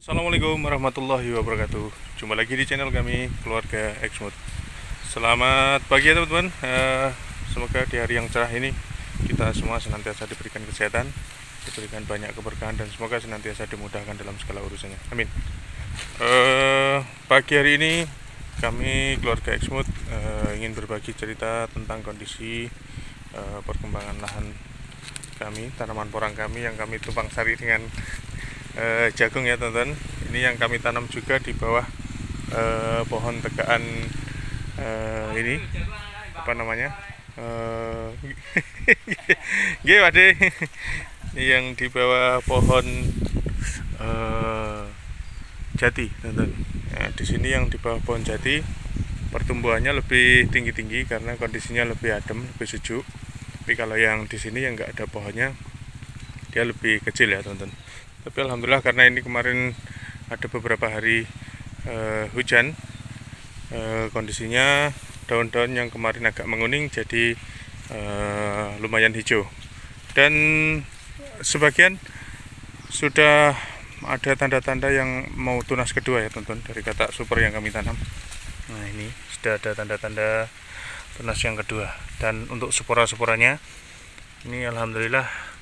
Assalamualaikum warahmatullahi wabarakatuh. Jumpa lagi di channel kami Keluarga Exmut. Selamat pagi ya teman-teman. Semoga di hari yang cerah ini kita semua senantiasa diberikan kesehatan, diberikan banyak keberkahan, dan semoga senantiasa dimudahkan dalam segala urusannya. Amin. Pagi hari ini kami Keluarga Exmut ingin berbagi cerita tentang kondisi perkembangan lahan kami, tanaman porang kami yang kami tumpang sari dengan jagung ya teman-teman. Ini yang kami tanam juga di bawah pohon tegaan ini apa namanya Wade yang di bawah pohon jati teman-teman. Nah, di sini yang di bawah pohon jati pertumbuhannya lebih tinggi-tinggi karena kondisinya lebih adem, lebih sejuk. Tapi kalau yang di sini yang nggak ada pohonnya dia lebih kecil ya teman-teman. Tapi alhamdulillah karena ini kemarin ada beberapa hari hujan, kondisinya daun-daun yang kemarin agak menguning jadi lumayan hijau, dan sebagian sudah ada tanda-tanda yang mau tunas kedua ya teman-teman dari katak super yang kami tanam. Nah, ini sudah ada tanda-tanda tunas yang kedua, dan untuk spora-sporanya ini alhamdulillah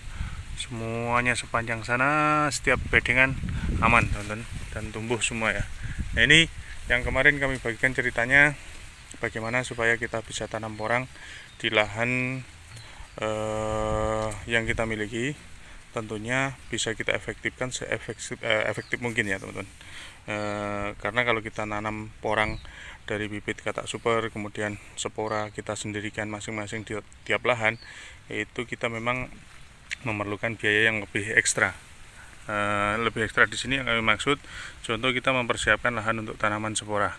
semuanya sepanjang sana setiap bedengan aman teman-teman dan tumbuh semua ya. Nah, ini yang kemarin kami bagikan ceritanya bagaimana supaya kita bisa tanam porang di lahan yang kita miliki. Tentunya bisa kita efektifkan efektif mungkin ya teman-teman. Karena kalau kita nanam porang dari bibit katak super kemudian spora kita sendirikan masing-masing di tiap lahan, itu kita memang memerlukan biaya yang lebih ekstra. Lebih ekstra di sini yang kami maksud, contoh kita mempersiapkan lahan untuk tanaman spora,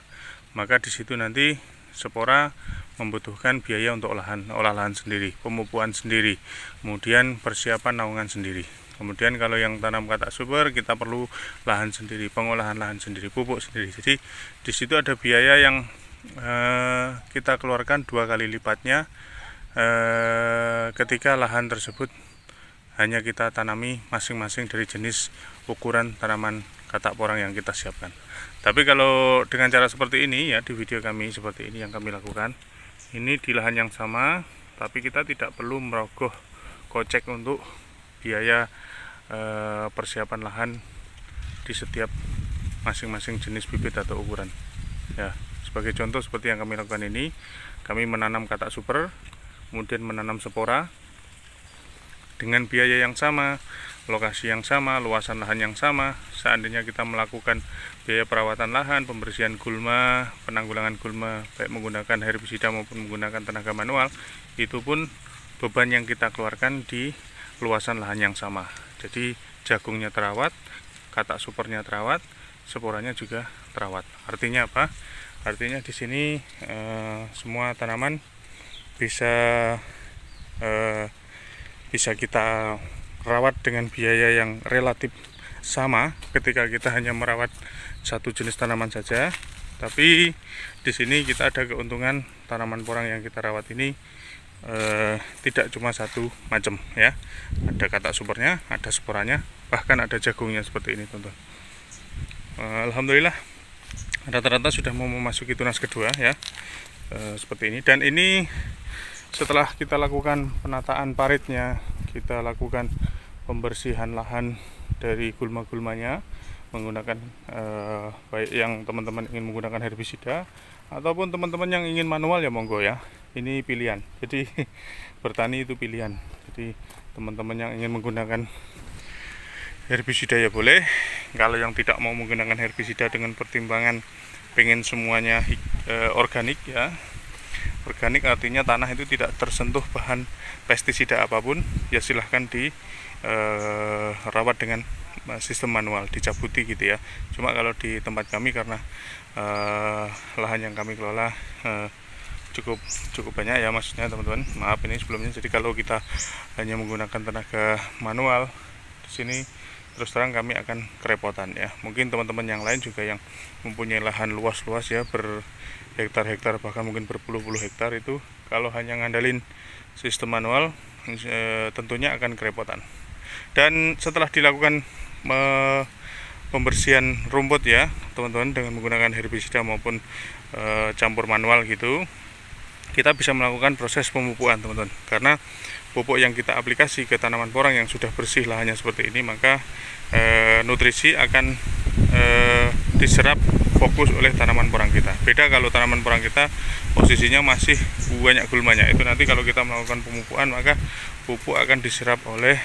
maka di situ nanti spora membutuhkan biaya untuk olah lahan sendiri, pemupukan sendiri, kemudian persiapan naungan sendiri. Kemudian kalau yang tanam katak super kita perlu lahan sendiri, pengolahan lahan sendiri, pupuk sendiri. Jadi di situ ada biaya yang kita keluarkan 2 kali lipatnya ketika lahan tersebut hanya kita tanami masing-masing dari jenis ukuran tanaman katak porang yang kita siapkan. Tapi kalau dengan cara seperti ini ya, di video kami seperti ini yang kami lakukan, ini di lahan yang sama, tapi kita tidak perlu merogoh kocek untuk biaya persiapan lahan di setiap masing-masing jenis bibit atau ukuran ya. Sebagai contoh seperti yang kami lakukan ini, kami menanam katak super, kemudian menanam spora dengan biaya yang sama, lokasi yang sama, luasan lahan yang sama. Seandainya kita melakukan biaya perawatan lahan, pembersihan gulma, penanggulangan gulma, baik menggunakan herbisida maupun menggunakan tenaga manual, itu pun beban yang kita keluarkan di luasan lahan yang sama. Jadi jagungnya terawat, katak supernya terawat, sporanya juga terawat. Artinya apa? Artinya di sini semua tanaman bisa kita rawat dengan biaya yang relatif sama ketika kita hanya merawat satu jenis tanaman saja. Tapi di sini kita ada keuntungan tanaman porang yang kita rawat ini tidak cuma satu macam ya. Ada katak supernya, ada sporanya, bahkan ada jagungnya seperti ini teman-teman. Alhamdulillah rata-rata sudah mau memasuki tunas kedua ya, seperti ini. Dan ini setelah kita lakukan penataan paritnya, kita lakukan pembersihan lahan dari gulma-gulmanya menggunakan baik yang teman-teman ingin menggunakan herbisida ataupun teman-teman yang ingin manual ya monggo ya. Ini pilihan. Jadi bertani itu pilihan. Jadi teman-teman yang ingin menggunakan herbisida ya boleh. Kalau yang tidak mau menggunakan herbisida dengan pertimbangan pengen semuanya organik ya. Organik artinya tanah itu tidak tersentuh bahan pestisida apapun, ya silahkan dirawat dengan sistem manual, dicabuti gitu ya. Cuma kalau di tempat kami karena lahan yang kami kelola cukup banyak ya, maksudnya teman-teman, maaf ini sebelumnya. Jadi kalau kita hanya menggunakan tenaga manual di sini, terus terang kami akan kerepotan ya. Mungkin teman-teman yang lain juga yang mempunyai lahan luas-luas ya, berhektar-hektar bahkan mungkin berpuluh-puluh hektar, itu kalau hanya ngandalin sistem manual tentunya akan kerepotan. Dan setelah dilakukan pembersihan rumput ya teman-teman, dengan menggunakan herbisida maupun campur manual gitu, kita bisa melakukan proses pemupukan teman-teman. Karena pupuk yang kita aplikasi ke tanaman porang yang sudah bersih lahannya seperti ini, maka nutrisi akan diserap fokus oleh tanaman porang kita. Beda kalau tanaman porang kita posisinya masih banyak gulmanya, itu nanti kalau kita melakukan pemupukan maka pupuk akan diserap oleh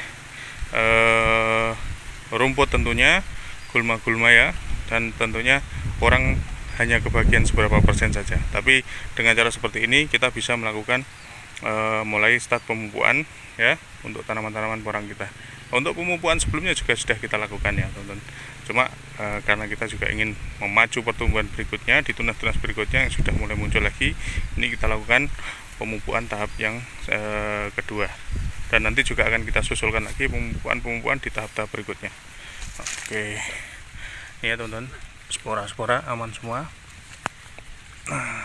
rumput tentunya, gulma-gulma ya, dan tentunya porang hanya kebagian seberapa persen saja. Tapi dengan cara seperti ini kita bisa melakukan mulai start pemupukan ya untuk tanaman-tanaman porang kita. Untuk pemupukan sebelumnya juga sudah kita lakukan ya teman-teman. Cuma karena kita juga ingin memacu pertumbuhan berikutnya di tunas-tunas berikutnya yang sudah mulai muncul lagi, ini kita lakukan pemupukan tahap yang kedua. Dan nanti juga akan kita susulkan lagi pemupukan di tahap-tahap berikutnya. Oke, ini ya teman-teman, spora-spora aman semua. Nah,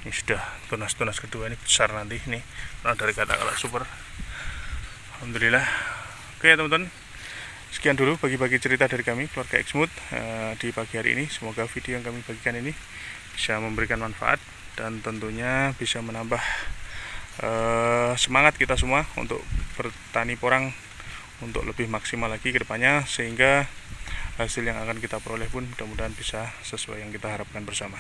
ini sudah tunas-tunas kedua, ini besar nanti ini dari kata-kata super. Alhamdulillah. Oke ya teman-teman, sekian dulu bagi-bagi cerita dari kami keluarga Exmood di pagi hari ini. Semoga video yang kami bagikan ini bisa memberikan manfaat dan tentunya bisa menambah semangat kita semua untuk bertani porang untuk lebih maksimal lagi ke depannya, sehingga hasil yang akan kita peroleh pun mudah-mudahan bisa sesuai yang kita harapkan bersama.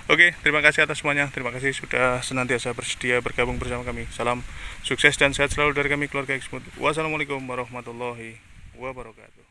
Oke, terima kasih atas semuanya. Terima kasih sudah senantiasa bersedia bergabung bersama kami. Salam sukses dan sehat selalu dari kami keluarga Exmood. Wassalamualaikum warahmatullahi wabarakatuh.